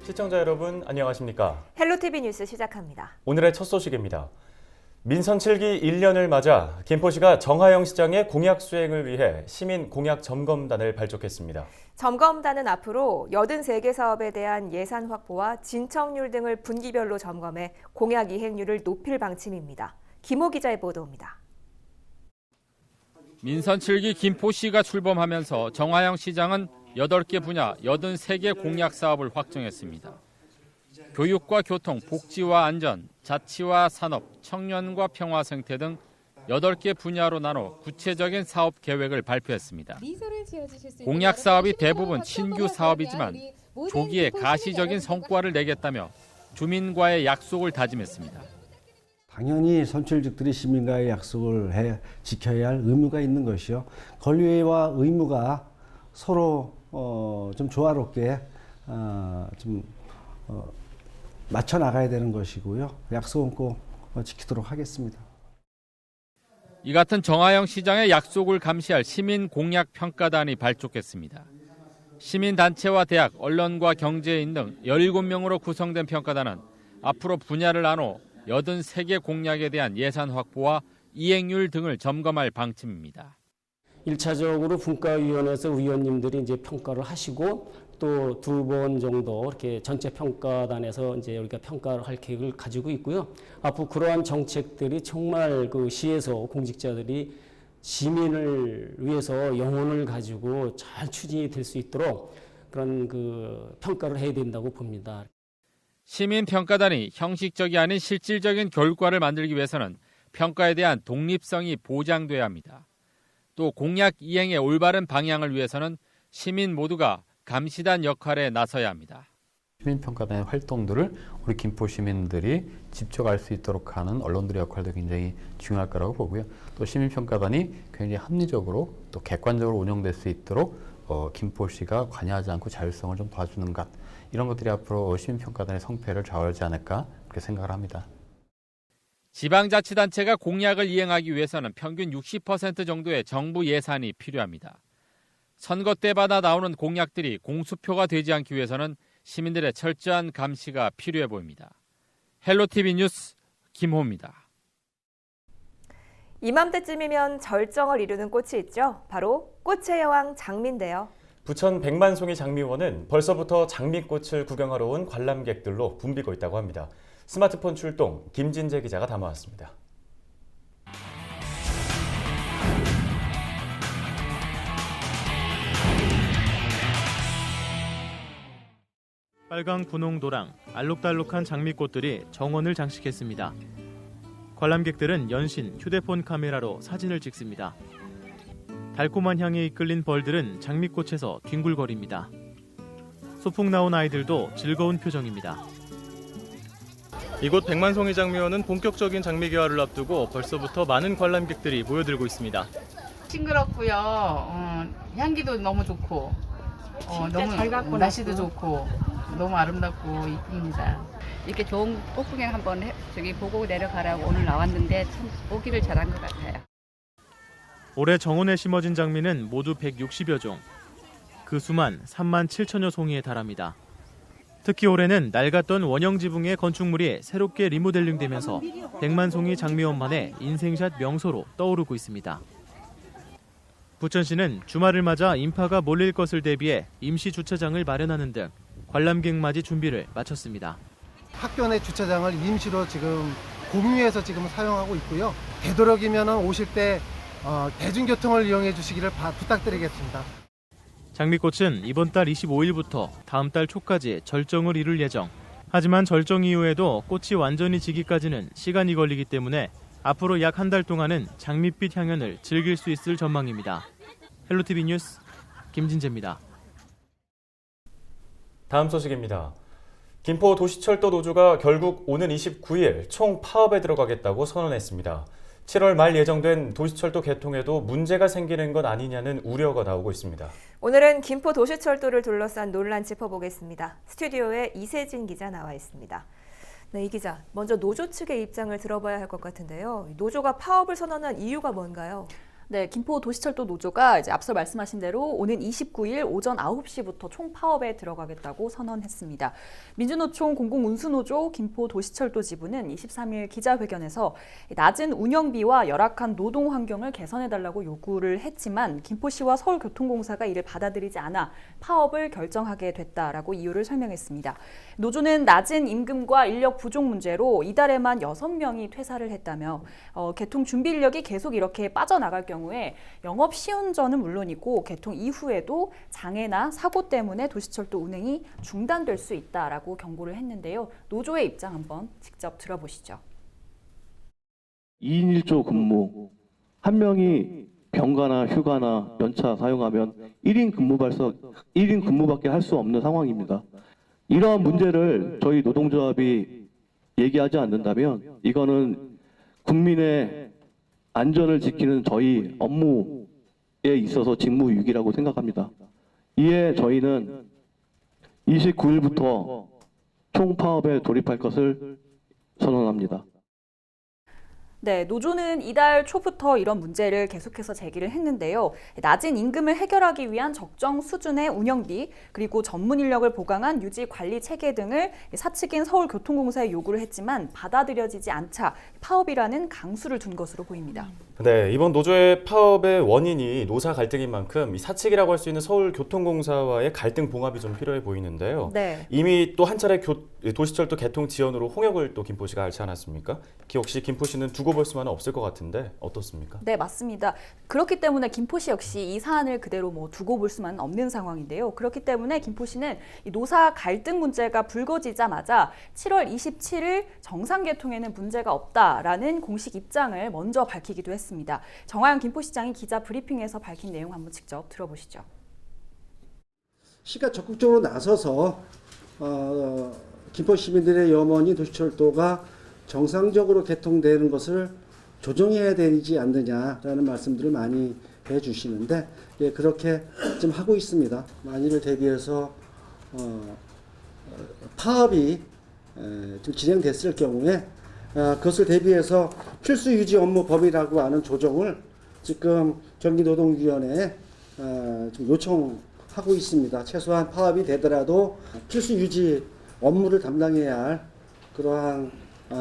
시청자 여러분 안녕하십니까? 헬로티비 뉴스 시작합니다. 오늘의 첫 소식입니다. 민선 7기 1년을 맞아 김포시가 정하영 시장의 공약 수행을 위해 시민 공약 점검단을 발족했습니다. 점검단은 앞으로 83개 사업에 대한 예산 확보와 진척률 등을 분기별로 점검해 공약 이행률을 높일 방침입니다. 김호 기자의 보도입니다. 민선 7기 김포시가 출범하면서 정하영 시장은 8개 분야 83개 공약 사업을 확정했습니다. 교육과 교통, 복지와 안전, 자치와 산업, 청년과 평화 생태 등 8개 분야로 나눠 구체적인 사업 계획을 발표했습니다. 공약 사업이 대부분 신규 사업이지만 조기에 가시적인 성과를 내겠다며 주민과의 약속을 다짐했습니다. 당연히 선출직들이 시민과의 약속을 지켜야 할 의무가 있는 것이요. 권리와 의무가 서로 좀 조화롭게 맞춰 나가야 되는 것이고요. 약속은 꼭 지키도록 하겠습니다. 이 같은 정하영 시장의 약속을 감시할 시민공약평가단이 발족했습니다. 시민단체와 대학, 언론과 경제인 등 17명으로 구성된 평가단은 앞으로 분야를 나눠 83개 공약에 대한 예산 확보와 이행률 등을 점검할 방침입니다. 1차적으로 분과위원회에서 위원님들이 이제 평가를 하시고 또 2번 정도 이렇게 전체 평가단에서 이제 우리가 평가를 할 계획을 가지고 있고요. 앞으로 그러한 정책들이 정말 그 시에서 공직자들이 시민을 위해서 영혼을 가지고 잘 추진이 될 수 있도록 그런 그 평가를 해야 된다고 봅니다. 시민평가단이 형식적이 아닌 실질적인 결과를 만들기 위해서는 평가에 대한 독립성이 보장돼야 합니다. 또 공약 이행의 올바른 방향을 위해서는 시민 모두가 감시단 역할에 나서야 합니다. 시민평가단의 활동들을 우리 김포 시민들이 직접 알 수 있도록 하는 언론들의 역할도 굉장히 중요할 거라고 보고요. 또 시민평가단이 굉장히 합리적으로 또 객관적으로 운영될 수 있도록 김포시가 관여하지 않고 자율성을 좀 도와주는 것, 이런 것들이 앞으로 시민평가단의 성패를 좌우하지 않을까 그렇게 생각을 합니다. 지방자치단체가 공약을 이행하기 위해서는 평균 60% 정도의 정부 예산이 필요합니다. 선거 때마다 나오는 공약들이 공수표가 되지 않기 위해서는 시민들의 철저한 감시가 필요해 보입니다. 헬로티비 뉴스 김호입니다. 이맘때쯤이면 절정을 이루는 꽃이 있죠. 바로 꽃의 여왕 장미인데요. 부천 백만송이 장미원은 벌써부터 장미꽃을 구경하러 온 관람객들로 붐비고 있다고 합니다. 스마트폰 출동, 김진재 기자가 담아왔습니다. 빨강, 분홍, 노랑, 알록달록한 장미꽃들이 정원을 장식했습니다. 관람객들은 연신 휴대폰 카메라로 사진을 찍습니다. 달콤한 향에 이끌린 벌들은 장미꽃에서 뒹굴거립니다. 소풍 나온 아이들도 즐거운 표정입니다. 이곳 백만송이 장미원은 본격적인 장미 개화를 앞두고 벌써부터 많은 관람객들이 모여들고 있습니다. 싱그럽고요. 향기도 너무 좋고 너무 날씨도 좋고 너무 아름답고 이쁩니다. 이렇게 좋은 꽃 구경 한번 보고 내려가라고 오늘 나왔는데 참 오기를 잘한 것 같아요. 올해 정원에 심어진 장미는 모두 160여 종. 그 수만 3만 7천여 송이에 달합니다. 특히 올해는 낡았던 원형 지붕의 건축물이 새롭게 리모델링되면서 백만송이 장미원만의 인생샷 명소로 떠오르고 있습니다. 부천시는 주말을 맞아 인파가 몰릴 것을 대비해 임시 주차장을 마련하는 등 관람객 맞이 준비를 마쳤습니다. 학교 내 주차장을 임시로 지금 공유해서 지금 사용하고 있고요. 되도록이면 오실 때 대중교통을 이용해 주시기를 부탁드리겠습니다. 장미꽃은 이번 달 25일부터 다음 달 초까지 절정을 이룰 예정. 하지만 절정 이후에도 꽃이 완전히 지기까지는 시간이 걸리기 때문에 앞으로 약 한 달 동안은 장밋빛 향연을 즐길 수 있을 전망입니다. 헬로티비 뉴스 김진재입니다. 다음 소식입니다. 김포 도시철도 노조가 결국 오는 29일 총 파업에 들어가겠다고 선언했습니다. 7월 말 예정된 도시철도 개통에도 문제가 생기는 것 아니냐는 우려가 나오고 있습니다. 오늘은 김포 도시철도를 둘러싼 논란 짚어보겠습니다. 스튜디오에 이세진 기자 나와 있습니다. 네, 이 기자, 먼저 노조 측의 입장을 들어봐야 할 것 같은데요. 노조가 파업을 선언한 이유가 뭔가요? 네, 김포도시철도 노조가 이제 앞서 말씀하신 대로 오는 29일 오전 9시부터 총파업에 들어가겠다고 선언했습니다. 민주노총 공공운수노조 김포도시철도 지부는 23일 기자회견에서 낮은 운영비와 열악한 노동 환경을 개선해달라고 요구를 했지만 김포시와 서울교통공사가 이를 받아들이지 않아 파업을 결정하게 됐다라고 이유를 설명했습니다. 노조는 낮은 임금과 인력 부족 문제로 이달에만 6명이 퇴사를 했다며 개통 준비 인력이 계속 이렇게 빠져나갈 경우에 영업 시운전은 물론이고 개통 이후에도 장애나 사고 때문에 도시철도 운행이 중단될 수 있다라고 경고를 했는데요. 노조의 입장 한번 직접 들어보시죠. 2인 1조 근무, 한 명이 병가나 휴가나 연차 사용하면 1인 근무밖에 할 수 없는 상황입니다. 이러한 문제를 저희 노동조합이 얘기하지 않는다면 이거는 국민의 안전을 지키는 저희 업무에 있어서 직무유기라고 생각합니다. 이에 저희는 29일부터 총파업에 돌입할 것을 선언합니다. 네, 노조는 이달 초부터 이런 문제를 계속해서 제기를 했는데요. 낮은 임금을 해결하기 위한 적정 수준의 운영비, 그리고 전문 인력을 보강한 유지 관리 체계 등을 사측인 서울교통공사에 요구를 했지만 받아들여지지 않자 파업이라는 강수를 둔 것으로 보입니다. 네, 이번 노조의 파업의 원인이 노사 갈등인 만큼 이 사측이라고 할 수 있는 서울교통공사와의 갈등 봉합이 좀 필요해 보이는데요. 네. 이미 또 한 차례 도시철도 개통 지연으로 홍역을 또 김포시가 앓지 않았습니까? 혹시 김포시는 두고 볼 수만은 없을 것 같은데 어떻습니까? 네, 맞습니다. 그렇기 때문에 김포시 역시 이 사안을 그대로 두고 볼 수만은 없는 상황인데요. 그렇기 때문에 김포시는 이 노사 갈등 문제가 불거지자마자 7월 27일 정상 개통에는 문제가 없다라는 공식 입장을 먼저 밝히기도 했습니다. 정하영 김포시장이 기자 브리핑에서 밝힌 내용 한번 직접 들어보시죠. 시가 적극적으로 나서서 김포 시민들의 염원인 도시철도가 정상적으로 개통되는 것을 조정해야 되지 않느냐라는 말씀들을 많이 해주시는데 그렇게 좀 하고 있습니다. 만일을 대비해서 파업이 좀 진행됐을 경우에 그것을 대비해서 필수 유지 업무 범위라고 하는 조정을 지금 경기노동위원회에 좀 요청하고 있습니다. 최소한 파업이 되더라도 필수 유지 업무를 담당해야 할 그러한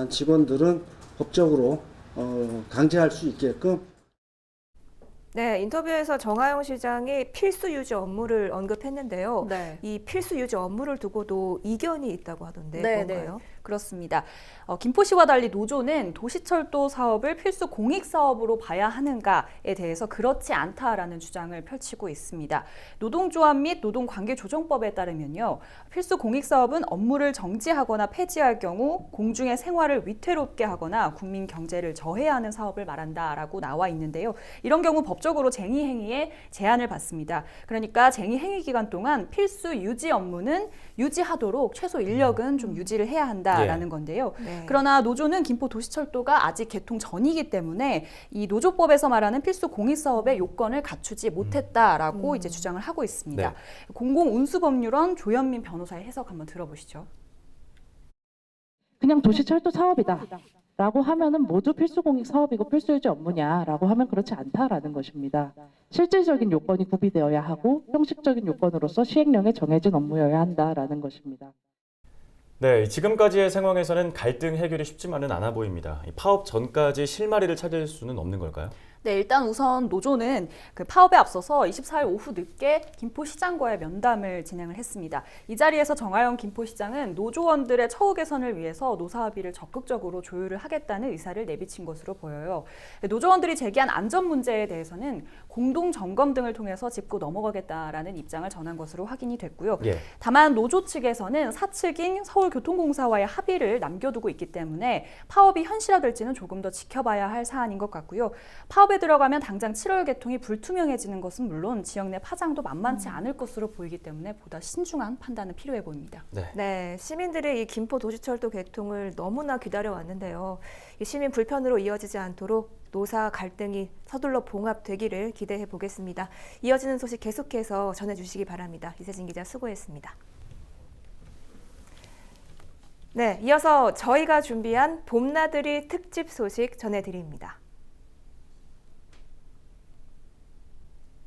직원들은 법적으로 강제할 수 있게끔. 네, 인터뷰에서 정하영 시장이 필수 유지 업무를 언급했는데요. 네. 이 필수 유지 업무를 두고도 이견이 있다고 하던데 네, 뭔가요? 네. 그렇습니다. 김포시와 달리 노조는 도시철도 사업을 필수 공익 사업으로 봐야 하는가에 대해서 그렇지 않다라는 주장을 펼치고 있습니다. 노동조합 및 노동관계조정법에 따르면요, 필수 공익 사업은 업무를 정지하거나 폐지할 경우 공중의 생활을 위태롭게 하거나 국민 경제를 저해하는 사업을 말한다라고 나와 있는데요. 이런 경우 법적으로 쟁의 행위에 제한을 받습니다. 그러니까 쟁의 행위 기간 동안 필수 유지 업무는 유지하도록 최소 인력은 좀 유지를 해야 한다라는 건데요. 네. 그러나 노조는 김포도시철도가 아직 개통 전이기 때문에 이 노조법에서 말하는 필수 공익사업의 요건을 갖추지 못했다라고 이제 주장을 하고 있습니다. 네. 공공운수법률원 조현민 변호사의 해석 한번 들어보시죠. 그냥 도시철도 사업이다 라고 하면은 모두 필수공익 사업이고 필수유지 업무냐라고 하면 그렇지 않다라는 것입니다. 실질적인 요건이 구비되어야 하고 형식적인 요건으로서 시행령에 정해진 업무여야 한다라는 것입니다. 네, 지금까지의 상황에서는 갈등 해결이 쉽지만은 않아 보입니다. 파업 전까지 실마리를 찾을 수는 없는 걸까요? 네, 일단 우선 노조는 그 파업에 앞서서 24일 오후 늦게 김포시장과의 면담을 진행을 했습니다. 이 자리에서 정하영 김포시장은 노조원들의 처우 개선을 위해서 노사합의를 적극적으로 조율을 하겠다는 의사를 내비친 것으로 보여요. 노조원들이 제기한 안전 문제에 대해서는 공동 점검 등을 통해서 짚고 넘어가겠다라는 입장을 전한 것으로 확인이 됐고요. 예. 다만 노조 측에서는 사측인 서울교통공사와의 합의를 남겨두고 있기 때문에 파업이 현실화될지는 조금 더 지켜봐야 할 사안인 것 같고요. 파업에 들어가면 당장 7월 개통이 불투명해지는 것은 물론 지역 내 파장도 만만치 않을 것으로 보이기 때문에 보다 신중한 판단은 필요해 보입니다. 네, 시민들의 이 김포 도시철도 개통을 너무나 기다려왔는데요. 이 시민 불편으로 이어지지 않도록 노사 갈등이 서둘러 봉합되기를 기대해 보겠습니다. 이어지는 소식 계속해서 전해주시기 바랍니다. 이세진 기자 수고했습니다. 네, 이어서 저희가 준비한 봄나들이 특집 소식 전해드립니다.